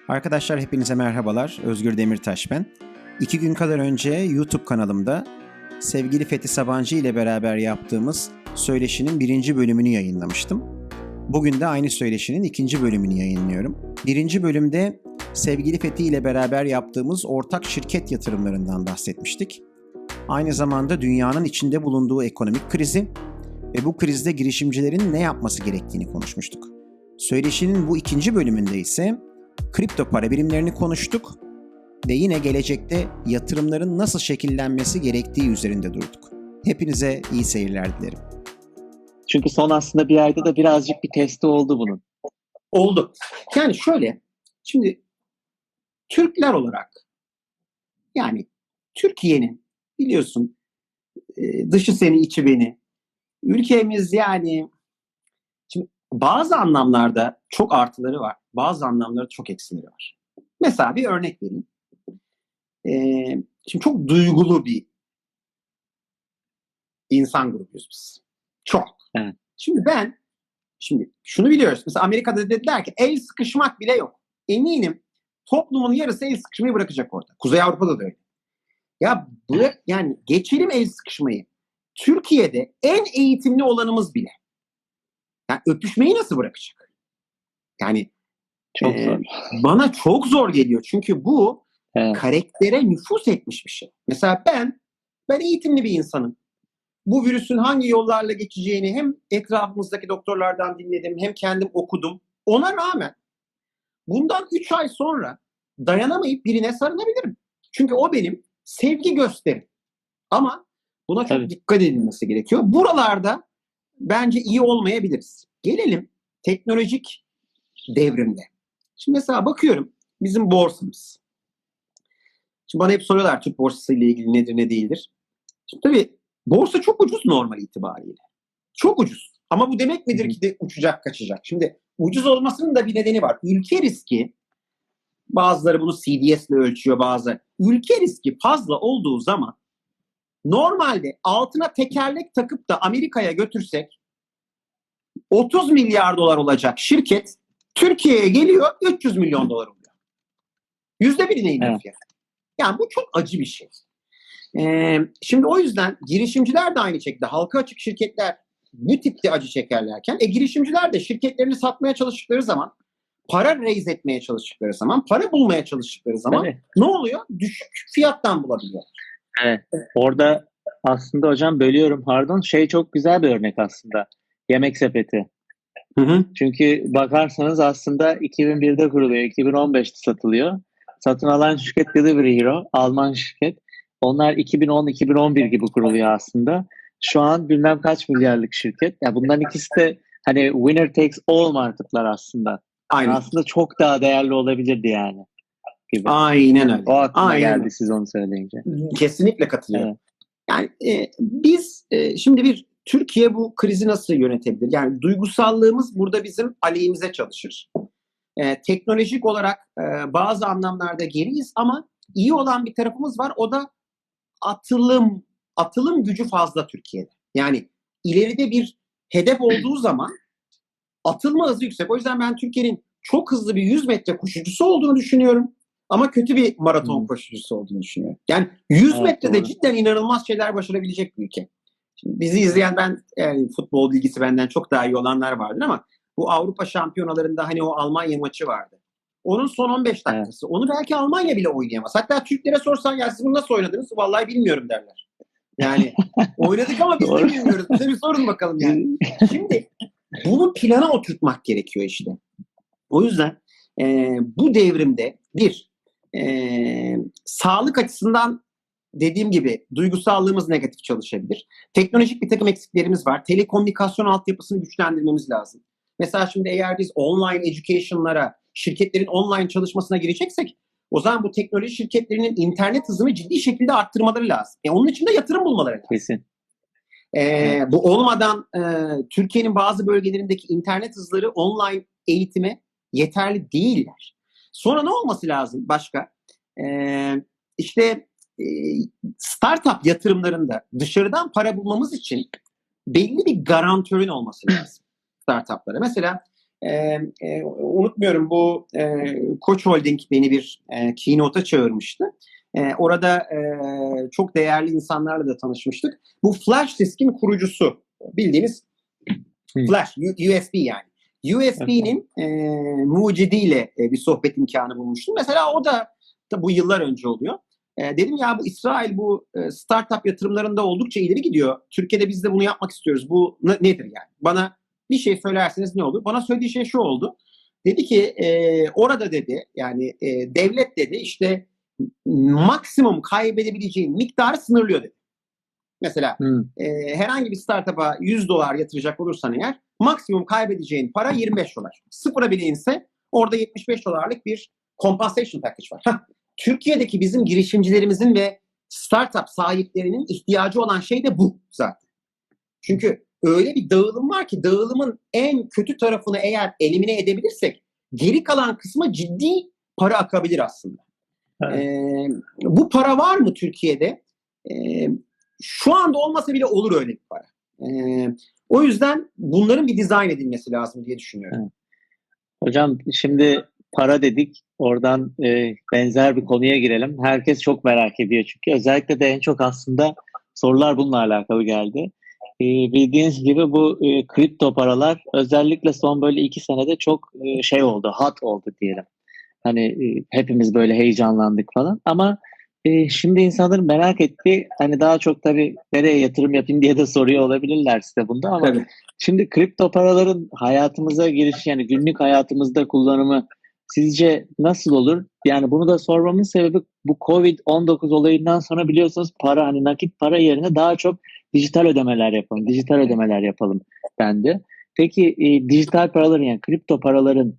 Arkadaşlar hepinize merhabalar. Özgür Demirtaş ben. 2 gün kadar önce YouTube kanalımda sevgili Fethi Sabancı ile beraber yaptığımız söyleşinin 1. bölümünü yayınlamıştım. Bugün de aynı söyleşinin 2. bölümünü yayınlıyorum. 1. bölümde sevgili Fethi ile beraber yaptığımız ortak şirket yatırımlarından bahsetmiştik. Aynı zamanda dünyanın içinde bulunduğu ekonomik krizi ve bu krizde girişimcilerin ne yapması gerektiğini konuşmuştuk. Söyleşinin bu 2. bölümünde ise kripto para birimlerini konuştuk ve yine gelecekte yatırımların nasıl şekillenmesi gerektiği üzerinde durduk. Hepinize iyi seyirler dilerim. Çünkü son aslında bir ayda da birazcık bir testi oldu bunun. Oldu. Yani şöyle, şimdi Türkler olarak, yani Türkiye'nin biliyorsun dışı seni içi beni, ülkemiz yani şimdi bazı anlamlarda çok artıları var, bazı anlamlarda çok eksileri var. Mesela bir örnek vereyim. Şimdi çok duygulu bir insan grubuyuz biz. Çok. Evet. Şimdi şunu biliyoruz. Mesela Amerika'da dediler ki el sıkışmak bile yok. Eminim toplumun yarısı el sıkışmayı bırakacak orada. Kuzey Avrupa'da da öyle. Ya yani geçelim el sıkışmayı. Türkiye'de en eğitimli olanımız bile. Yani öpüşmeyi nasıl bırakacak? Yani Çok zor. bana çok zor geliyor. Çünkü bu Evet. karaktere nüfuz etmiş bir şey. Mesela ben eğitimli bir insanım. Bu virüsün hangi yollarla geçeceğini hem etrafımızdaki doktorlardan dinledim hem kendim okudum. Ona rağmen bundan 3 ay sonra dayanamayıp birine sarılabilirim. Çünkü o benim sevgi gösterim. Ama buna çok Tabii. dikkat edilmesi gerekiyor. Buralarda bence iyi olmayabiliriz. Gelelim teknolojik devrimde. Şimdi mesela bakıyorum bizim borsamız. Şimdi bana hep soruyorlar Türk borsası ile ilgili nedir ne değildir. Şimdi tabii borsa çok ucuz normal itibariyle. Çok ucuz. Ama bu demek midir ki de uçacak kaçacak? Şimdi ucuz olmasının da bir nedeni var. Ülke riski, bazıları bunu CDS ile ölçüyor bazı. Ülke riski fazla olduğu zaman normalde altına tekerlek takıp da Amerika'ya götürsek 30 milyar dolar olacak şirket Türkiye'ye geliyor 300 milyon dolar oluyor. %1'ine iniyor Evet. fiyat. Yani bu çok acı bir şey. Şimdi o yüzden girişimciler de aynı şekilde halka açık şirketler bu tipte acı çekerlerken girişimciler de şirketlerini satmaya çalıştıkları zaman, para raise etmeye çalıştıkları zaman, para bulmaya çalıştıkları zaman Tabii. ne oluyor? Düşük fiyattan bulabiliyor. Evet. Orada aslında hocam bölüyorum pardon. Çok güzel bir örnek aslında. Yemek sepeti. Çünkü bakarsanız aslında 2001'de kuruluyor. 2015'te satılıyor. Satın alan şirket Delivery Hero. Alman şirket. Onlar 2010-2011 gibi kuruluyor aslında. Şu an bilmem kaç milyarlık şirket. Ya bunların ikisi de hani winner takes all marketlar aslında. Aynen. Aslında çok daha değerli olabilirdi yani. Gibi. Aynen öyle. O aklıma Aynen geldi öyle. siz onu söyleyince. Kesinlikle katılıyorum. Evet. Yani biz şimdi Türkiye bu krizi nasıl yönetebilir? Yani duygusallığımız burada bizim aleyhimize çalışır. Teknolojik olarak bazı anlamlarda geriyiz ama iyi olan bir tarafımız var. O da atılım gücü fazla Türkiye'de. Yani ileride bir hedef olduğu zaman atılma hızı yüksek. O yüzden ben Türkiye'nin çok hızlı bir 100 metre koşucusu olduğunu düşünüyorum. Ama kötü bir maraton koşucusu olduğunu düşünüyorum. Yani 100 Evet, metrede doğru. cidden inanılmaz şeyler başarabilecek bir ülke. Şimdi bizi izleyen yani futbol bilgisi benden çok daha iyi olanlar vardır ama bu Avrupa şampiyonalarında hani o Almanya maçı vardı. Onun son 15 dakikası. Onu belki Almanya bile oynayamaz. Hatta Türklere sorsan ya siz bunu nasıl oynadınız? Vallahi bilmiyorum derler. Yani oynadık ama biz de Doğru. bilmiyoruz. Bize bir sorun bakalım yani. Şimdi bunu plana oturtmak gerekiyor işte. O yüzden bu devrimde sağlık açısından dediğim gibi duygusallığımız negatif çalışabilir. Teknolojik bir takım eksiklerimiz var. Telekomünikasyon altyapısını güçlendirmemiz lazım. Mesela şimdi eğer biz online education'lara, şirketlerin online çalışmasına gireceksek o zaman bu teknoloji şirketlerinin internet hızını ciddi şekilde arttırmaları lazım. Onun için de yatırım bulmaları lazım. Kesin. Bu olmadan Türkiye'nin bazı bölgelerindeki internet hızları online eğitime yeterli değiller. Sonra ne olması lazım başka? Startup yatırımlarında dışarıdan para bulmamız için belli bir garantörün olması lazım startuplara. Mesela unutmuyorum, bu Koç Holding beni bir keynote'a çağırmıştı. Orada çok değerli insanlarla da tanışmıştık. Bu flash disk'in kurucusu, bildiğiniz flash, USB yani. USB'nin mucidiyle bir sohbet imkanı bulmuştum. Mesela o da bu yıllar önce oluyor. Dedim ya, bu İsrail bu startup yatırımlarında oldukça ileri gidiyor. Türkiye'de biz de bunu yapmak istiyoruz. Bu nedir yani? Bana bir şey söylerseniz ne olur? Bana söylediği şey şu oldu. Dedi ki orada dedi, yani devlet dedi işte maksimum kaybedebileceğin miktarı sınırlıyor dedi. Mesela herhangi bir startup'a $100 yatıracak olursan eğer maksimum kaybedeceğin para $25. Sıfıra bile inse orada $75'lık bir compensation package var. Türkiye'deki bizim girişimcilerimizin ve startup sahiplerinin ihtiyacı olan şey de bu zaten. Çünkü öyle bir dağılım var ki dağılımın en kötü tarafını eğer elimine edebilirsek geri kalan kısma ciddi para akabilir aslında. Evet. Bu para var mı Türkiye'de? Şu anda olmasa bile olur öyle bir para. O yüzden bunların bir dizayn edilmesi lazım diye düşünüyorum. Evet. Hocam şimdi para dedik. Oradan benzer bir konuya girelim. Herkes çok merak ediyor çünkü. Özellikle de en çok aslında sorular bununla alakalı geldi. Bildiğiniz gibi bu kripto paralar özellikle son böyle 2 senede çok şey oldu, hot oldu diyelim. Hani hepimiz böyle heyecanlandık falan. Ama şimdi insanların merak ettiği, hani daha çok tabii nereye yatırım yapayım diye de soruyor olabilirler size bunda. Ama tabii. Şimdi kripto paraların hayatımıza girişi, yani günlük hayatımızda kullanımı sizce nasıl olur? Yani bunu da sormamın sebebi bu Covid-19 olayından sonra biliyorsunuz para, hani nakit para yerine daha çok dijital ödemeler yapalım dendi. Peki dijital paraların, yani kripto paraların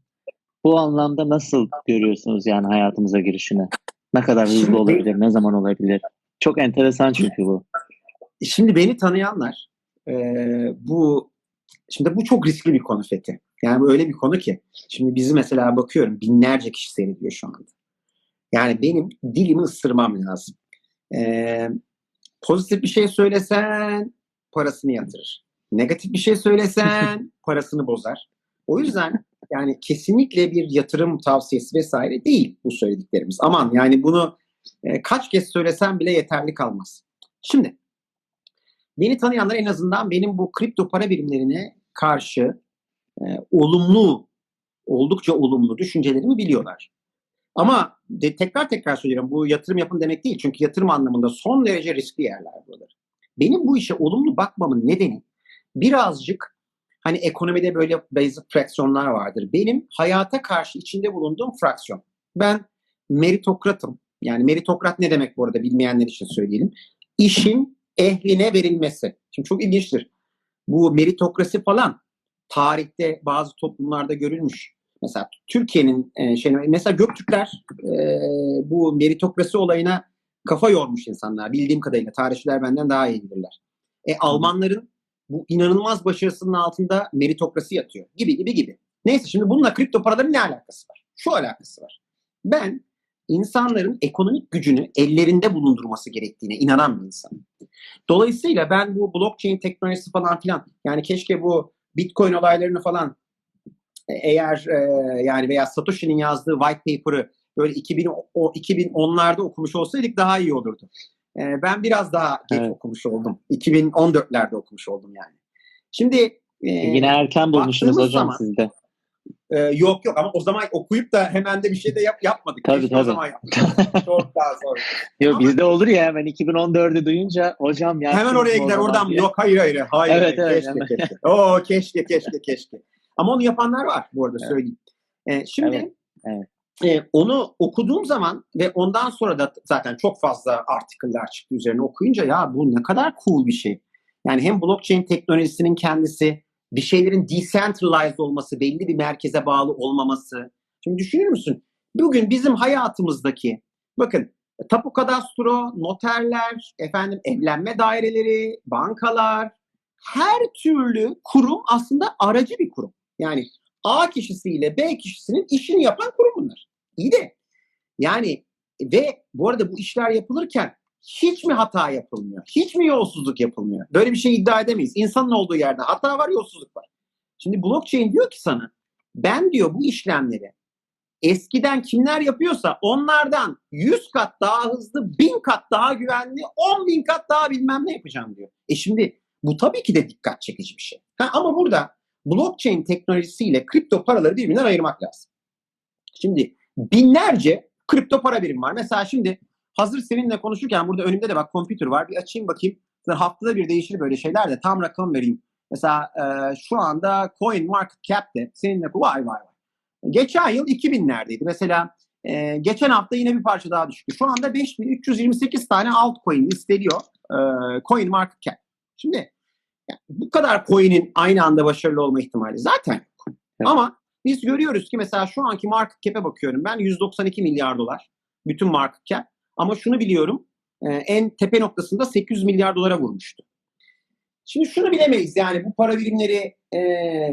bu anlamda nasıl görüyorsunuz yani hayatımıza girişini? Ne kadar hızlı olabilir, ne zaman olabilir? Çok enteresan çünkü bu. Şimdi beni tanıyanlar Şimdi bu çok riskli bir konu Fethi. Yani öyle bir konu ki. Şimdi bizi mesela bakıyorum, binlerce kişi seyrediyor şu anda. Yani benim dilimi ısırmam lazım. Pozitif bir şey söylesen parasını yatırır. Negatif bir şey söylesen parasını bozar. O yüzden yani kesinlikle bir yatırım tavsiyesi vesaire değil bu söylediklerimiz. Aman yani bunu kaç kez söylesem bile yeterli kalmaz. Şimdi beni tanıyanlar en azından benim bu kripto para birimlerine karşı oldukça olumlu düşüncelerimi biliyorlar. Ama tekrar söylüyorum, bu yatırım yapın demek değil. Çünkü yatırım anlamında son derece riskli yerler buralar. Benim bu işe olumlu bakmamın nedeni birazcık, hani ekonomide böyle basic fraksiyonlar vardır. Benim hayata karşı içinde bulunduğum fraksiyon. Ben meritokratım. Yani meritokrat ne demek bu arada, bilmeyenler için söyleyelim. İşin ehline verilmesi. Şimdi çok ilginçtir. Bu meritokrasi falan tarihte bazı toplumlarda görülmüş. Mesela Türkiye'nin mesela Göktürkler bu meritokrasi olayına kafa yormuş insanlar. Bildiğim kadarıyla tarihçiler benden daha iyi bilirler. Almanların bu inanılmaz başarısının altında meritokrasi yatıyor. Gibi. Neyse, şimdi bununla kripto paraların ne alakası var? Şu alakası var. Ben insanların ekonomik gücünü ellerinde bulundurması gerektiğine inanan bir insanım. Dolayısıyla ben bu blockchain teknolojisi falan filan, yani keşke bu Bitcoin olaylarını falan eğer yani veya Satoshi'nin yazdığı white paper'ı böyle 2010'larda okumuş olsaydık daha iyi olurdu. Ben biraz daha geç okumuş oldum. 2014'lerde okumuş oldum yani. Şimdi yine erken bulmuşsunuz hocam siz de. Yok ama o zaman okuyup da hemen de bir şey de yapmadık. Tabii. O zaman çok daha sonra. Yok, bizde olur ya, hemen 2014'ü duyunca hocam ya. Hemen oraya gider, oradan mı? Yok, hayır. Evet. Keşke. Ama onu yapanlar var bu arada, söyleyeyim. Şimdi onu okuduğum zaman ve ondan sonra da zaten çok fazla article'lar çıktı üzerine okuyunca, ya bu ne kadar cool bir şey. Yani hem blockchain teknolojisinin kendisi, bir şeylerin decentralized olması, belli bir merkeze bağlı olmaması. Şimdi düşünür müsün? Bugün bizim hayatımızdaki, bakın, tapu kadastro, noterler, evlenme daireleri, bankalar, her türlü kurum aslında aracı bir kurum. Yani A kişisiyle B kişisinin işini yapan kurum bunlar. İyi de yani, ve bu arada bu işler yapılırken hiç mi hata yapılmıyor? Hiç mi yolsuzluk yapılmıyor? Böyle bir şey iddia edemeyiz. İnsanın olduğu yerde hata var, yolsuzluk var. Şimdi blockchain diyor ki sana, Ben diyor bu işlemleri eskiden kimler yapıyorsa onlardan 100 kat daha hızlı, 1000 kat daha güvenli, 10.000 kat daha bilmem ne yapacağım diyor. Şimdi bu tabii ki de dikkat çekici bir şey. Ama burada blockchain teknolojisiyle kripto paraları birbirinden ayırmak lazım. Şimdi binlerce kripto para birimi var. Mesela şimdi hazır seninle konuşurken burada önümde de bak computer var. Bir açayım bakayım. Haftada bir değişir böyle şeyler de tam rakam vereyim. Mesela şu anda Coin Market Cap'te seninle vay. Geçen yıl 2000'lerdeydi. Mesela geçen hafta yine bir parça daha düştü. Şu anda 5328 tane altcoin listeliyor Coin Market Cap. Şimdi yani bu kadar coin'in aynı anda başarılı olma ihtimali zaten yok. Evet. Ama biz görüyoruz ki mesela şu anki market cap'e bakıyorum. Ben 192 milyar dolar bütün market cap. Ama şunu biliyorum en tepe noktasında 800 milyar dolara vurmuştu. Şimdi şunu bilemeyiz yani bu para birimleri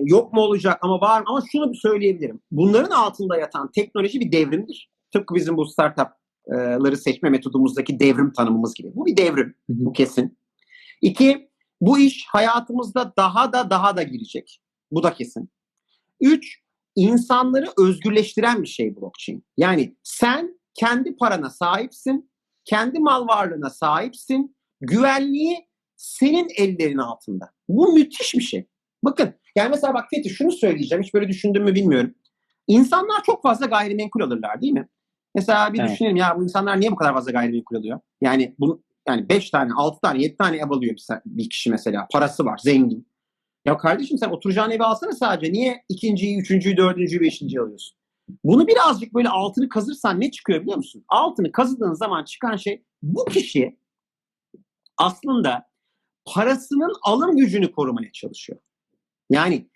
yok mu olacak ama var mı? Ama şunu söyleyebilirim. Bunların altında yatan teknoloji bir devrimdir. Tıpkı bizim bu startup'ları seçme metodumuzdaki devrim tanımımız gibi. Bu bir devrim. Bu kesin. 2, bu iş hayatımızda daha da girecek. Bu da kesin. 3, insanları özgürleştiren bir şey blockchain. Yani sen kendi parana sahipsin, kendi mal varlığına sahipsin, güvenliği senin ellerin altında. Bu müthiş bir şey. Bakın yani mesela bak Fethi şunu söyleyeceğim. Hiç böyle düşündün mü bilmiyorum. İnsanlar çok fazla gayrimenkul alırlar değil mi? Mesela bir düşünelim ya bu insanlar niye bu kadar fazla gayrimenkul alıyor? Yani bu yani 5 tane, 6 tane, 7 tane ev alıyor bir kişi mesela. Parası var, zengin. Ya kardeşim sen oturacağın evi alsana sadece. Niye ikinciyi, üçüncüyü, dördüncüyü, beşinciyi alıyorsun? Bunu birazcık böyle altını kazırsan ne çıkıyor biliyor musun? Altını kazıdığın zaman çıkan şey bu kişi aslında parasının alım gücünü korumaya çalışıyor. Yani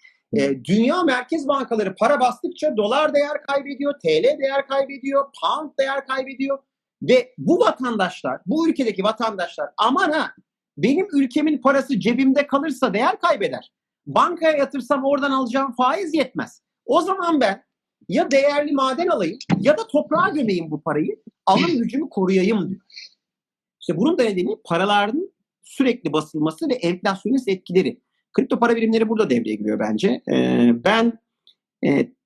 dünya merkez bankaları para bastıkça dolar değer kaybediyor, TL değer kaybediyor, pound değer kaybediyor ve bu vatandaşlar, bu ülkedeki vatandaşlar aman ha benim ülkemin parası cebimde kalırsa değer kaybeder. Bankaya yatırsam oradan alacağım faiz yetmez. O zaman ben ya değerli maden alayım ya da toprağa gömeyim bu parayı, alım gücümü koruyayım diyor. İşte bunun da nedeni paraların sürekli basılması ve enflasyonist etkileri. Kripto para birimleri burada devreye giriyor bence. Ben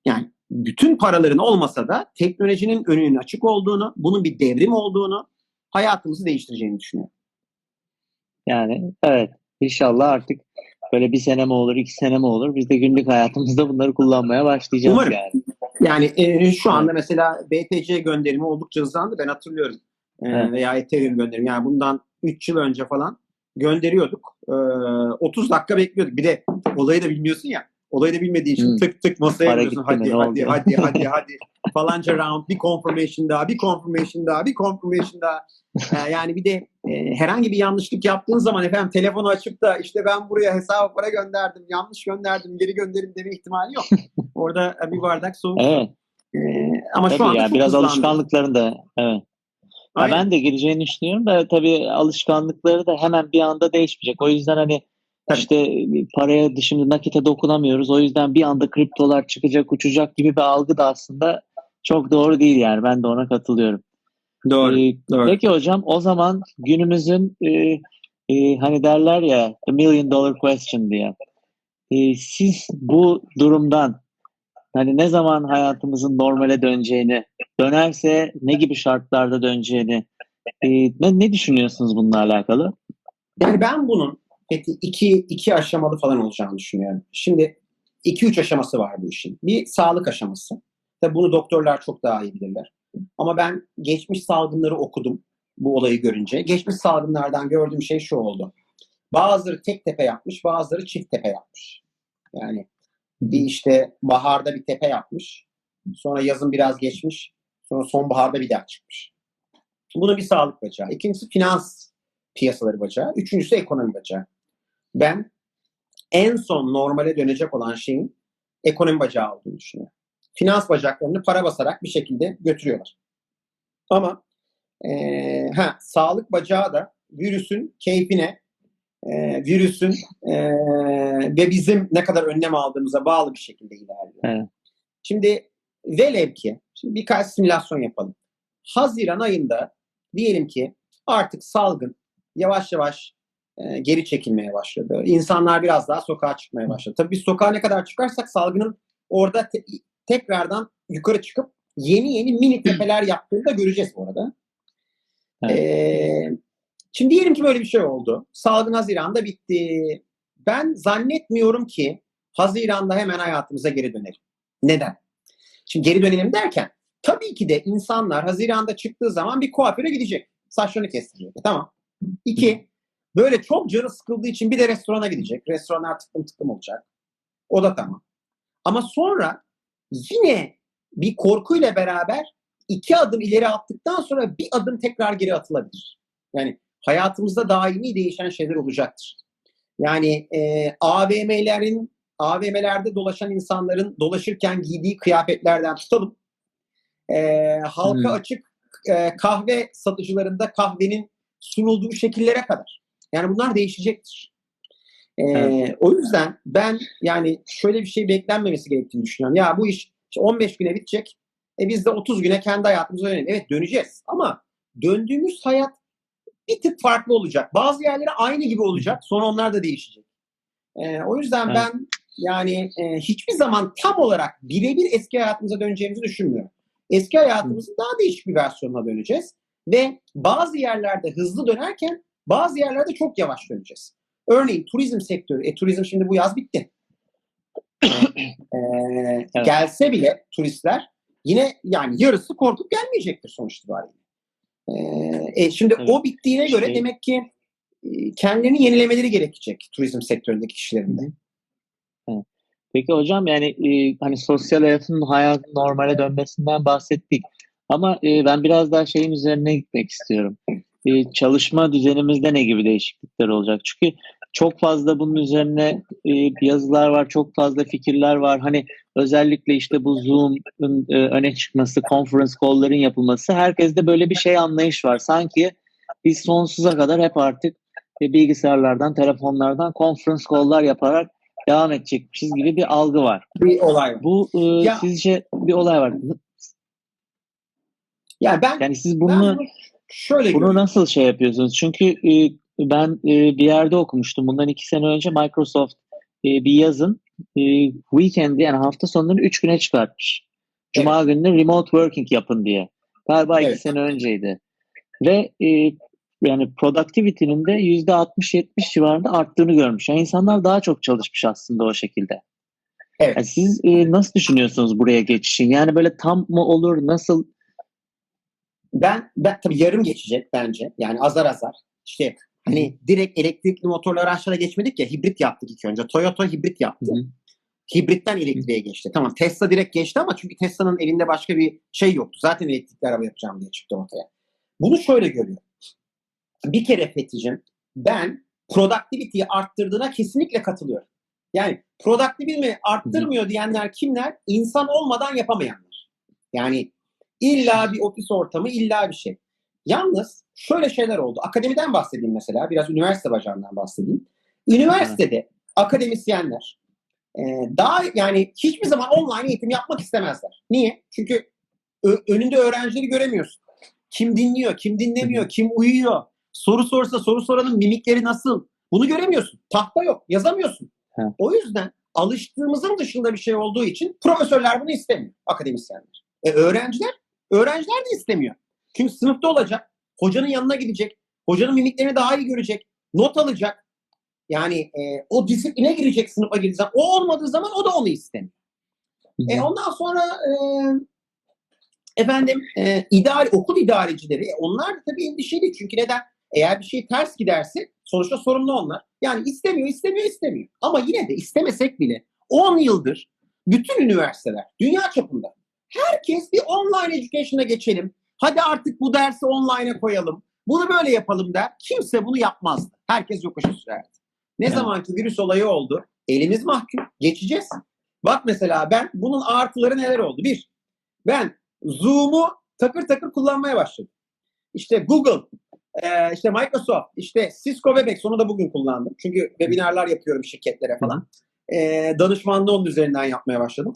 yani bütün paraların olmasa da teknolojinin önünün açık olduğunu, bunun bir devrim olduğunu, hayatımızı değiştireceğini düşünüyorum. Yani evet inşallah artık böyle bir sene mi olur, 2 sene mi olur biz de günlük hayatımızda bunları kullanmaya başlayacağız. Umarım. Yani şu anda evet. Mesela BTC gönderimi oldukça hızlandı. Ben hatırlıyorum. Evet. Veya Ethereum gönderimi. Yani bundan 3 yıl önce falan gönderiyorduk. 30 dakika bekliyorduk. Bir de olayı da bilmiyorsun ya. Olayı da bilmediğin için tık tık masaya vuruyorsun. Hadi. Falanca round, bir confirmation daha. Yani bir de herhangi bir yanlışlık yaptığın zaman efendim telefonu açıp da işte ben buraya hesaba para gönderdim, yanlış gönderdim, geri gönderim deme ihtimali yok. Orada bir bardak soğuk. Evet. Ama tabii şu anda ya, çok biraz hızlandı. alışkanlıkların da evet. Ya ben de gireceğini düşünüyorum da tabii alışkanlıkları da hemen bir anda değişmeyecek. O yüzden hani işte paraya şimdi nakite dokunamıyoruz. O yüzden bir anda kriptolar çıkacak, uçacak gibi bir algı da aslında çok doğru değil yani. Ben de ona katılıyorum. Doğru. Peki hocam o zaman günümüzün hani derler ya the million dollar question diye. Siz bu durumdan hani ne zaman hayatımızın normale döneceğini, dönerse ne gibi şartlarda döneceğini ne düşünüyorsunuz bununla alakalı? Yani ben bunun iki aşamalı falan olacağını düşünüyorum. Şimdi 2-3 aşaması var bu işin. Bir sağlık aşaması. Tabii bunu doktorlar çok daha iyi bilirler. Ama ben geçmiş salgınları okudum bu olayı görünce. Geçmiş salgınlardan gördüğüm şey şu oldu. Bazıları tek tepe yapmış, bazıları çift tepe yapmış. Yani bir işte baharda bir tepe yapmış. Sonra yazın biraz geçmiş. Sonra sonbaharda bir daha çıkmış. Bunun bir sağlık bacağı. İkincisi finans piyasaları bacağı. Üçüncüsü ekonomi bacağı. Ben en son normale dönecek olan şeyin ekonomi bacağı olduğunu düşünüyorum. Finans bacaklarını para basarak bir şekilde götürüyorlar. Ama sağlık bacağı da virüsün keyfine, virüsün ve bizim ne kadar önlem aldığımıza bağlı bir şekilde ilerliyor. Evet. Şimdi velev ki, şimdi birkaç simülasyon yapalım. Haziran ayında diyelim ki artık salgın yavaş yavaş geri çekilmeye başladı. İnsanlar biraz daha sokağa çıkmaya başladı. Tabii biz sokağa ne kadar çıkarsak salgının orada tekrardan yukarı çıkıp yeni mini tepeler yaptığını da göreceğiz bu arada. Şimdi diyelim ki böyle bir şey oldu. Salgın Haziran'da bitti. Ben zannetmiyorum ki Haziran'da hemen hayatımıza geri dönelim. Neden? Şimdi geri dönelim derken tabii ki de insanlar Haziran'da çıktığı zaman bir kuaföre gidecek. Saçlarını kestirecek. Tamam. 2. Böyle çok canı sıkıldığı için bir de restorana gidecek. Restoranlar tıklım tıklım olacak. O da tamam. Ama sonra yine bir korkuyla beraber 2 adım ileri attıktan sonra bir adım tekrar geri atılabilir. Yani hayatımızda daimi değişen şeyler olacaktır. Yani AVM'lerde dolaşan insanların dolaşırken giydiği kıyafetlerden tutalım. Halka açık kahve satıcılarında kahvenin sunulduğu şekillere kadar. Yani bunlar değişecektir. O yüzden ben yani şöyle bir şey beklenmemesi gerektiğini düşünüyorum. Ya bu iş 15 güne bitecek. Biz de 30 güne kendi hayatımıza dönelim. Evet döneceğiz ama döndüğümüz hayat bir tık farklı olacak. Bazı yerlere aynı gibi olacak. Sonra onlar da değişecek. O yüzden ben yani hiçbir zaman tam olarak birebir eski hayatımıza döneceğimizi düşünmüyorum. Eski hayatımızın daha değişik bir versiyonuna döneceğiz. Ve bazı yerlerde hızlı dönerken bazı yerlerde çok yavaş döneceğiz. Örneğin turizm sektörü. Turizm şimdi bu yaz bitti. Evet. Gelse bile turistler yine yani yarısı korkup gelmeyecektir sonuç itibariyle. Şimdi o bittiğine göre demek ki kendilerini yenilemeleri gerekecek turizm sektöründeki kişilerin de. Peki hocam yani hani sosyal hayatın normale dönmesinden bahsettik. Ama ben biraz daha şeyin üzerine gitmek istiyorum. Çalışma düzenimizde ne gibi değişiklikler olacak? Çünkü çok fazla bunun üzerine yazılar var, çok fazla fikirler var. Hani özellikle işte bu Zoom'un öne çıkması, conference call'ların yapılması, herkeste böyle bir şey anlayış var. Sanki biz sonsuza kadar hep artık bilgisayarlardan, telefonlardan conference call'lar yaparak devam edecekmişiz gibi bir algı var. Bir olay var. Bu sizce bir olay var. Ya yani siz bunu şöyle bunu nasıl şey yapıyorsunuz? Çünkü ben bir yerde okumuştum. Bundan 2 sene önce Microsoft bir yazın weekend'i yani hafta sonlarını 3 güne çıkartmış. Cuma günü remote working yapın diye. Galiba 2 sene önceydi. Ve yani productivity'nin de %60-70 civarında arttığını görmüş. Yani insanlar daha çok çalışmış aslında o şekilde. Evet. Yani siz nasıl düşünüyorsunuz buraya geçişin? Yani böyle tam mı olur? Nasıl? Ben tabii yarım geçecek bence. Yani azar azar. İşte hani direkt elektrikli motorlu araçlara geçmedik ya, hibrit yaptık ilk önce. Toyota hibrit yaptı. Hibritten elektriğe geçti. Tamam, Tesla direkt geçti ama çünkü Tesla'nın elinde başka bir şey yoktu. Zaten elektrikli araba yapacağım diye çıktı ortaya. Bunu şöyle görüyorum. Bir kere Fethi'cim, ben productivity'yi arttırdığına kesinlikle katılıyorum. Yani productivity'yi arttırmıyor diyenler kimler? İnsan olmadan yapamayanlar. Yani illa bir ofis ortamı, illa bir şey. Yalnız şöyle şeyler oldu. Akademiden bahsedeyim mesela. Biraz üniversite bacağından bahsedeyim. Üniversitede akademisyenler daha yani hiçbir zaman online eğitim yapmak istemezler. Niye? Çünkü önünde öğrencileri göremiyorsun. Kim dinliyor, kim dinlemiyor, kim uyuyor. Soru sorsa soru soranın mimikleri nasıl? Bunu göremiyorsun. Tahta yok, yazamıyorsun. O yüzden alıştığımızın dışında bir şey olduğu için profesörler bunu istemiyor, akademisyenler. Öğrenciler de istemiyor. Çünkü sınıfta olacak, hocanın yanına gidecek, hocanın mimiklerini daha iyi görecek, not alacak. Yani o disipline girecek sınıfa girdiği zaman. O olmadığı zaman o da onu istemiyor. Ondan sonra okul idarecileri onlar da tabii endişeli. Çünkü neden? Eğer bir şey ters giderse sonuçta sorumlu onlar. Yani istemiyor. Ama yine de istemesek bile 10 yıldır bütün üniversiteler dünya çapında herkes bir online education'a geçelim. Hadi artık bu dersi online'a koyalım. Bunu böyle yapalım der. Kimse bunu yapmazdı. Herkes yokuşa sürerdi. Ne zamanki virüs olayı oldu, elimiz mahkum. Geçeceğiz. Bak mesela bunun artıları neler oldu? Bir, ben Zoom'u takır takır kullanmaya başladım. İşte Google, işte Microsoft, işte Cisco Webex, onu da bugün kullandım. Çünkü webinarlar yapıyorum şirketlere falan. Danışmanlığı onun üzerinden yapmaya başladım.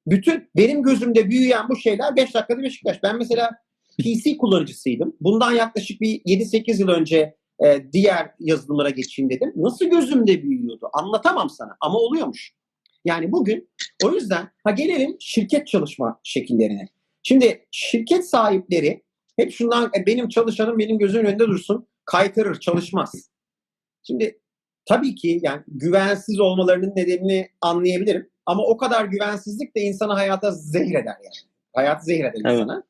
Bütün benim gözümde büyüyen bu şeyler 5 dakikada Beşiktaş. Ben mesela PC kullanıcısıydım. Bundan yaklaşık bir 7-8 yıl önce diğer yazılımlara geçeyim dedim. Nasıl gözümde büyüyordu? Anlatamam sana ama oluyormuş. Yani bugün o yüzden gelelim şirket çalışma şekillerine. Şimdi şirket sahipleri hep şundan benim çalışanım benim gözümün önünde dursun, kaykırır, çalışmaz. Şimdi tabii ki yani güvensiz olmalarının nedenini anlayabilirim. Ama o kadar güvensizlik de insanı hayata zehreder yani. Hayatı zehreder insana.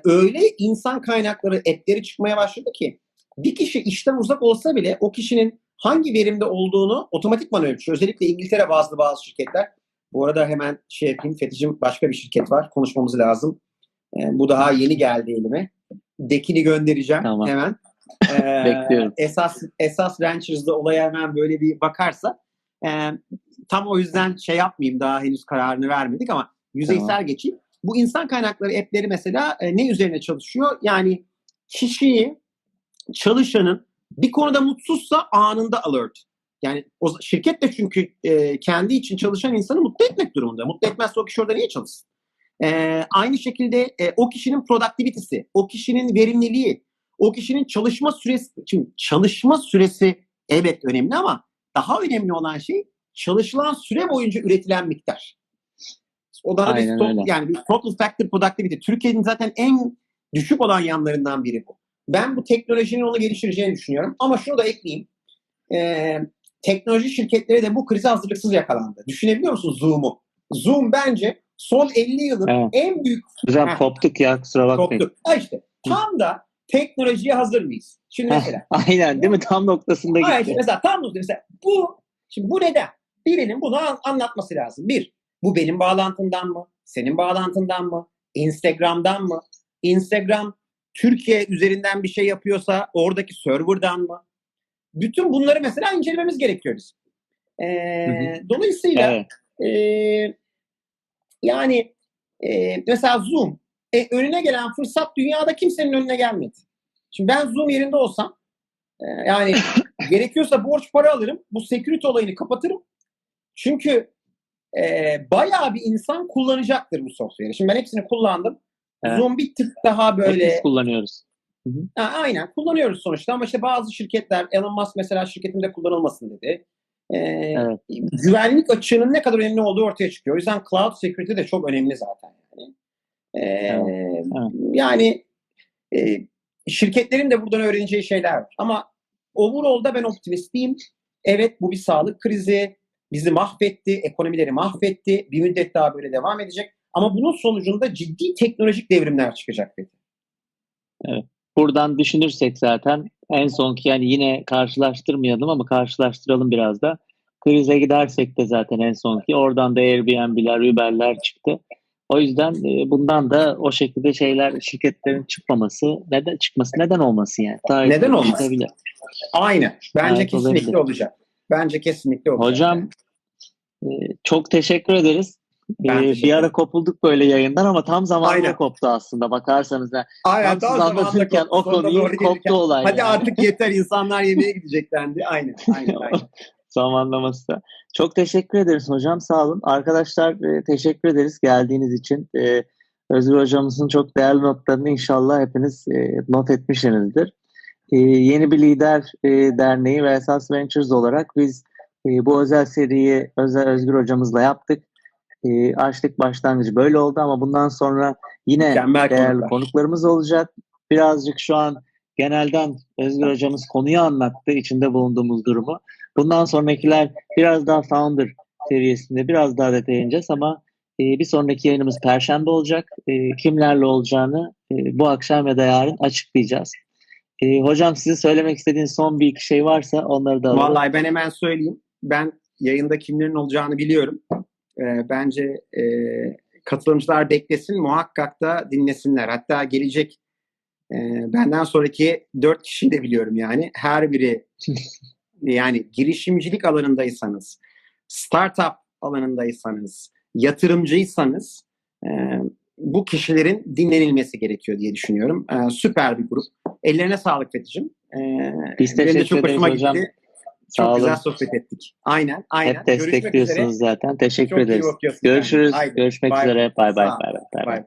Öyle insan kaynakları app'leri çıkmaya başladı ki bir kişi işten uzak olsa bile o kişinin hangi verimde olduğunu otomatikman ölçüyor. Özellikle İngiltere bazlı bazı şirketler. Bu arada hemen şey yapayım. Fethi'cim başka bir şirket var. Konuşmamız lazım. Bu daha yeni geldi elime. Dekini göndereceğim Tamam. hemen. Bekliyorum. Esas Ventures'da olaya hemen böyle bir bakarsa tam o yüzden şey yapmayayım, daha henüz kararını vermedik ama yüzeysel geçeyim. Bu insan kaynakları app'leri mesela ne üzerine çalışıyor? Yani kişiyi, çalışanın bir konuda mutsuzsa anında alert. Yani o şirket de çünkü kendi için çalışan insanı mutlu etmek durumunda. Mutlu etmezse o kişi orada niye çalışsın? Aynı şekilde o kişinin productivity'si, o kişinin verimliliği, o kişinin çalışma süresi. Şimdi çalışma süresi evet önemli ama daha önemli olan şey çalışılan süre boyunca üretilen miktar. O da bir total factor productivity. Türkiye'nin zaten en düşük olan yanlarından biri bu. Ben bu teknolojinin onu geliştireceğini düşünüyorum. Ama şunu da ekleyeyim. Teknoloji şirketleri de bu krize hazırlıksız yakalandı. Düşünebiliyor musun Zoom'u? Zoom bence son 50 yılın en büyük... Güzel koptuk ya, kusura bakmayın. Koptuk. İşte tam da teknolojiye hazır mıyız? Şimdi mesela... Aynen değil mi? Tam noktasında gitti. Işte mesela tam noktasında. Mesela şimdi bu neden? Birinin bunu anlatması lazım. Bu benim bağlantımdan mı? Senin bağlantından mı? Instagram'dan mı? Instagram Türkiye üzerinden bir şey yapıyorsa oradaki server'dan mı? Bütün bunları mesela incelememiz gerekiyor bizim. Dolayısıyla mesela Zoom önüne gelen fırsat dünyada kimsenin önüne gelmedi. Şimdi ben Zoom yerinde olsam yani gerekiyorsa borç para alırım. Bu security olayını kapatırım. Çünkü bayağı bir insan kullanacaktır bu software'i. Şimdi ben hepsini kullandım. Evet. Zoom bir tık daha böyle... Hepimiz kullanıyoruz. Aynen kullanıyoruz sonuçta ama işte bazı şirketler, Elon Musk mesela şirketimde kullanılmasın dedi. Evet. Güvenlik açığının ne kadar önemli olduğu ortaya çıkıyor. O yüzden cloud security de çok önemli zaten. Yani şirketlerin de buradan öğreneceği şeyler var. Ama overall'da ben optimistiyim. Evet bu bir sağlık krizi. Bizi mahvetti, ekonomileri mahvetti. Bir müddet daha böyle devam edecek. Ama bunun sonucunda ciddi teknolojik devrimler çıkacak dedi. Evet. Buradan düşünürsek zaten en sonki yani yine karşılaştırmayalım ama karşılaştıralım biraz da. Krize gidersek de zaten en sonki oradan da Airbnb'ler, Uber'ler çıktı. O yüzden bundan da o şekilde şirketlerin çıkması neden olmasın yani? Neden olmasın? Aynen. Bence kesinlikle olacak. Hocam çok teşekkür ederiz. Bir ara kopulduk böyle yayından ama tam zamanında koptu aslında bakarsanız. Aynen, tam anlatırken o konuyu koptu olay. Hadi yani. Artık yeter insanlar yemeğe gidecek dendi. Aynen. Zamanlaması da. Çok teşekkür ederiz hocam, sağ olun. Arkadaşlar teşekkür ederiz geldiğiniz için. Özgür hocamızın çok değerli notlarını inşallah hepiniz not etmişsinizdir. Yeni bir lider derneği ve Esas Ventures olarak biz bu özel seriyi Özgür hocamızla yaptık. Açtık, başlangıcı böyle oldu ama bundan sonra yine değerli konuklarımız olacak. Birazcık şu an genelden Özgür hocamız konuyu anlattı, içinde bulunduğumuz durumu. Bundan sonrakiler biraz daha founder seviyesinde, biraz daha detaya ineceğiz ama bir sonraki yayınımız Perşembe olacak. Kimlerle olacağını bu akşam ya da yarın açıklayacağız. Hocam sizin söylemek istediğiniz son bir iki şey varsa onları da alalım. Vallahi ben hemen söyleyeyim. Ben yayında kimlerin olacağını biliyorum. Bence katılımcılar beklesin, muhakkak da dinlesinler. Hatta gelecek benden sonraki 4 kişiyi de biliyorum yani. Her biri yani girişimcilik alanındaysanız, startup alanındaysanız, yatırımcıysanız bu kişilerin dinlenilmesi gerekiyor diye düşünüyorum. Süper bir grup. Ellerine sağlık Fethi'cim. Biz teşekkür ederiz hocam. Gitti. Çok güzel sohbet ettik. Aynen. Hep destekliyorsunuz zaten. Teşekkür ederiz. Görüşürüz. Haydi. Görüşmek üzere. Bay bay.